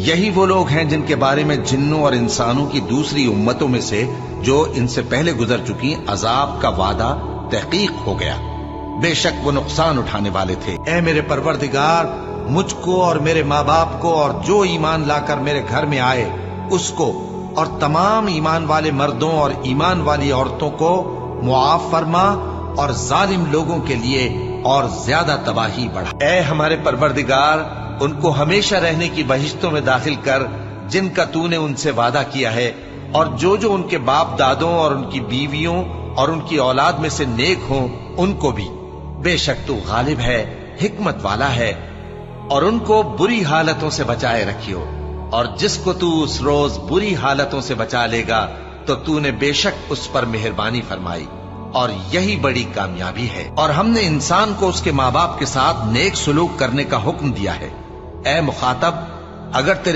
یہی وہ لوگ ہیں جن کے بارے میں جنوں اور انسانوں کی دوسری امتوں میں سے جو ان سے پہلے گزر چکی عذاب کا وعدہ تحقیق ہو گیا، بے شک وہ نقصان اٹھانے والے تھے۔ اے میرے پروردگار، مجھ کو اور میرے ماں باپ کو اور جو ایمان لا کر میرے گھر میں آئے اس کو اور تمام ایمان والے مردوں اور ایمان والی عورتوں کو معاف فرما اور ظالم لوگوں کے لیے اور زیادہ تباہی بڑھا۔ اے ہمارے پروردگار، ان کو ہمیشہ رہنے کی بہشتوں میں داخل کر جن کا تو نے ان سے وعدہ کیا ہے، اور جو جو ان کے باپ دادوں اور ان کی بیویوں اور ان کی اولاد میں سے نیک ہوں ان کو بھی، بے شک تو غالب ہے، حکمت والا ہے۔ اور ان کو بری حالتوں سے بچائے رکھیو، اور جس کو تو اس روز بری حالتوں سے بچا لے گا تو نے بے شک اس پر مہربانی فرمائی، اور یہی بڑی کامیابی ہے۔ اور ہم نے انسان کو اس کے ماں باپ کے ساتھ نیک سلوک کرنے کا حکم دیا ہے۔ اے مخاطب، اگر تیرے